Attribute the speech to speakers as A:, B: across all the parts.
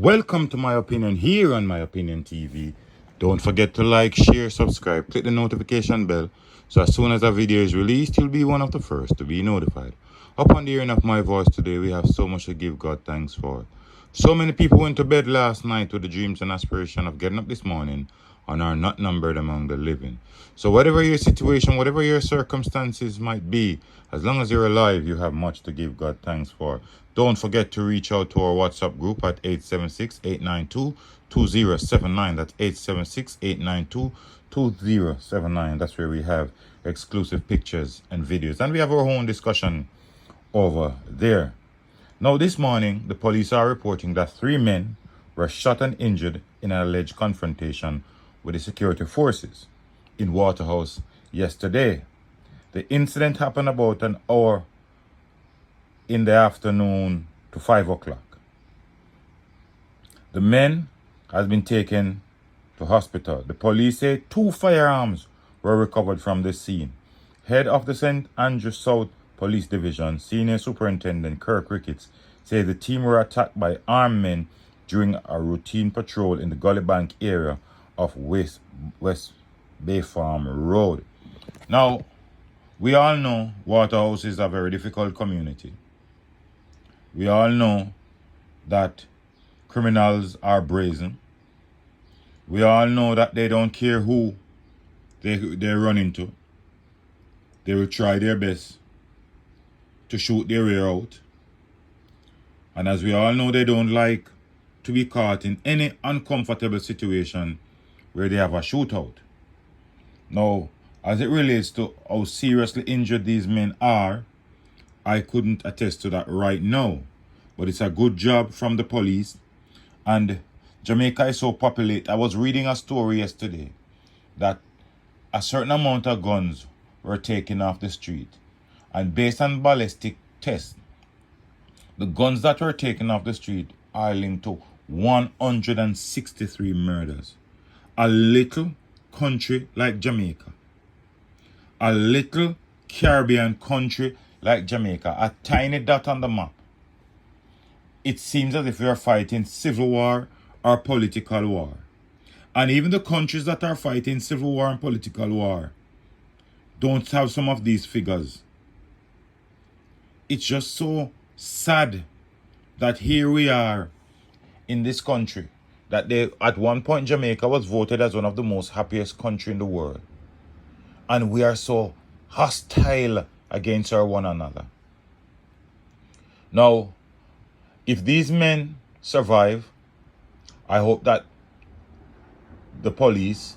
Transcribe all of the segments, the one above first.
A: Welcome to My Opinion here on My Opinion TV. Don't forget to like, share, subscribe, click the notification bell so as soon as a video is released, you'll be one of the first to be notified. Upon the hearing of my voice today, we have so much to give God thanks for. So many people went to bed last night with the dreams and aspiration of getting up this morning and are not numbered among the living. So whatever your situation, whatever your circumstances might be, as long as you're alive, you have much to give God thanks for. Don't forget to reach out to our WhatsApp group at 876-892-2079. That's 876-892-2079. That's where we have exclusive pictures and videos. And we have our own discussion over there. Now, this morning, the police are reporting that 3 men were shot and injured in an alleged confrontation with the security forces in Waterhouse yesterday. The incident happened about an hour in the afternoon to 5 o'clock. The men has been taken to hospital. The police say 2 firearms were recovered from the scene. Head of the St. Andrew South Police Division, Senior Superintendent Kirk Ricketts, says the team were attacked by armed men during a routine patrol in the Gully Bank area of West Bay Farm Road. Now, we all know Waterhouse is a very difficult community. We all know that criminals are brazen. We all know that they don't care who they run into. They will try their best to shoot their way out. And as we all know, they don't like to be caught in any uncomfortable situation where they have a shootout. Now, as it relates to how seriously injured these men are, I couldn't attest to that right now. But it's a good job from the police. And Jamaica is so populated. I was reading a story yesterday that a certain amount of guns were taken off the street. And based on ballistic tests, the guns that were taken off the street are linked to 163 murders. A little country like Jamaica, a little Caribbean country like Jamaica, a tiny dot on the map. It seems as if we are fighting civil war or political war. And even the countries that are fighting civil war and political war don't have some of these figures. It's just so sad that here we are in this country, that at one point Jamaica was voted as one of the most happiest countries in the world. And we are so hostile against our one another. Now, if these men survive, I hope that the police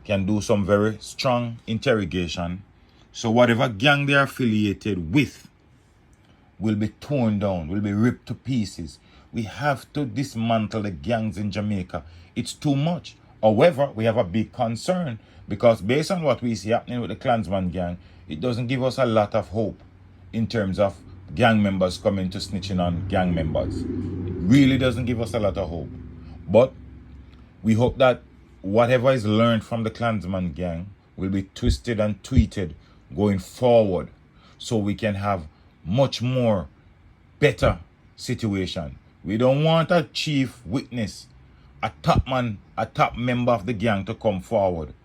A: can do some very strong interrogation, so whatever gang they are affiliated with will be torn down, will be ripped to pieces. We have to dismantle the gangs in Jamaica. It's too much. However, we have a big concern because based on what we see happening with the Klansman gang, it doesn't give us a lot of hope in terms of gang members coming to snitching on gang members. It really doesn't give us a lot of hope. But we hope that whatever is learned from the Klansman gang will be twisted and tweeted going forward so we can have much more better situation. We don't want a chief witness, a top man, a top member of the gang to come forward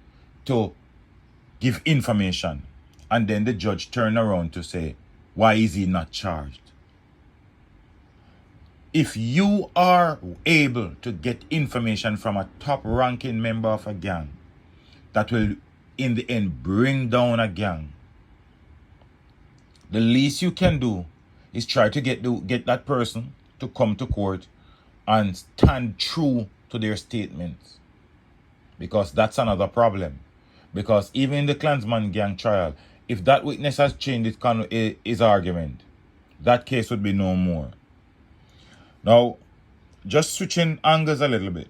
A: to give information and then the judge turn around to say, why is he not charged? If you are able to get information from a top ranking member of a gang that will in the end bring down a gang, the least you can do is try to get that person to come to court and stand true to their statements. Because that's another problem. Because even in the Klansman gang trial, if that witness has changed his argument, that case would be no more. Now, just switching angles a little bit.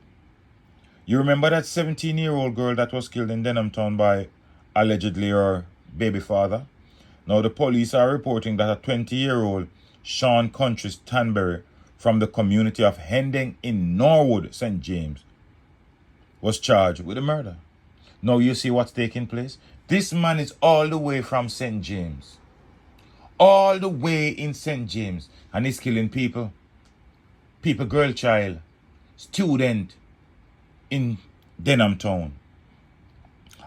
A: You remember that 17-year-old girl that was killed in Denham Town by allegedly her baby father? Now, the police are reporting that a 20-year-old Sean Country Stanberry from the community of Hending in Norwood, St. James, was charged with the murder. Now, you see what's taking place? This man is all the way from St. James. All the way in St. James. And he's killing people. People, girl, child. student in Denham Town.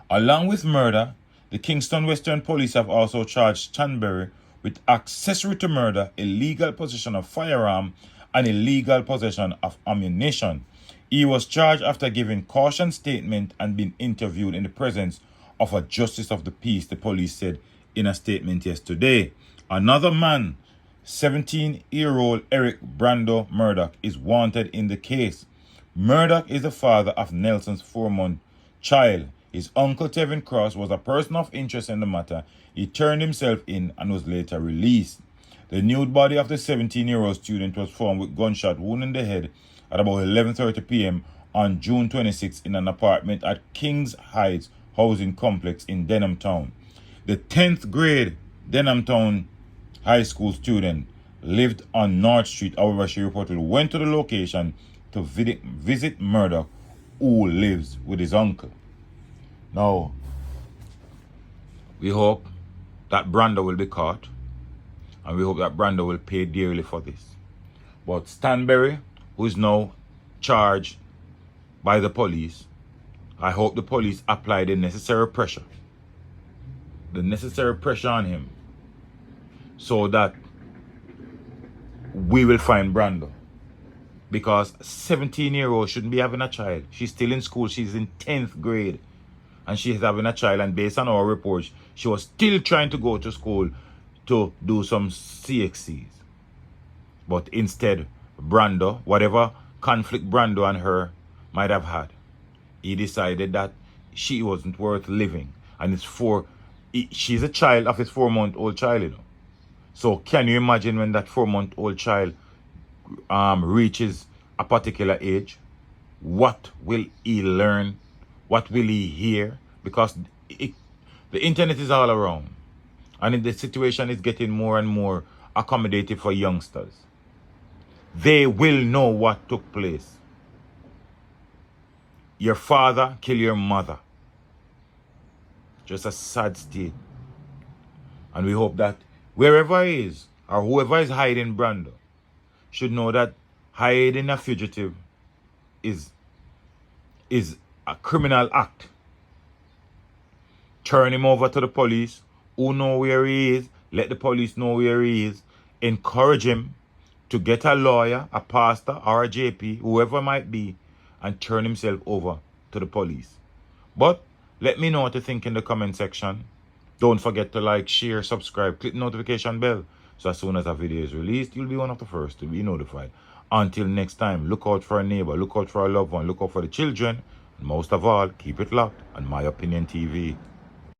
A: Along with murder, the Kingston Western Police have also charged Stanberry with accessory to murder, illegal possession of firearm, and illegal possession of ammunition. He was charged after giving caution statement and being interviewed in the presence of a justice of the peace, the police said in a statement yesterday. Another man, 17-year-old Eric Brando Murdoch, is wanted in the case. Murdoch is the father of Nelson's 4-month child. His uncle Tevin Cross was a person of interest in the matter. He turned himself in and was later released. The nude body of the 17-year-old student was found with gunshot wound in the head at about 11:30 p.m. on June 26 in an apartment at Kings Heights housing complex in Denham Town. The 10th grade Denham Town high school student lived on North Street. However, she reportedly went to the location to visit Murdoch, who lives with his uncle. Now, we hope that Brando will be caught, and we hope that Brando will pay dearly for this. But Stanberry, who is now charged by the police, I hope the police apply the necessary pressure on him, so that we will find Brando. Because 17-year-old shouldn't be having a child. She's still in school. She's in 10th grade. And she's having a child. And based on our reports, she was still trying to go to school to do some CXCs. But instead, Brando, whatever conflict Brando and her might have had, he decided that she wasn't worth living. And she's a child of his 4-month-old child, you know. So can you imagine when that 4-month-old child reaches a particular age? What will he learn? What will he hear? Because the internet is all around. And the situation is getting more and more accommodative for youngsters. They will know what took place. Your father killed your mother. Just a sad state. And we hope that wherever he is, or whoever is hiding Brando, should know that hiding a fugitive is a criminal act. Turn him over to the police, who know where he is. Let the police know where he is. Encourage him to get a lawyer, a pastor, or a JP, whoever it might be, and turn himself over to the police. But let me know what you think in the comment section. Don't forget to like, share, subscribe, click the notification bell, so as soon as a video is released, you'll be one of the first to be notified. Until next time, look out for a neighbor, look out for a loved one, look out for the children, and most of all, keep it locked on My Opinion TV.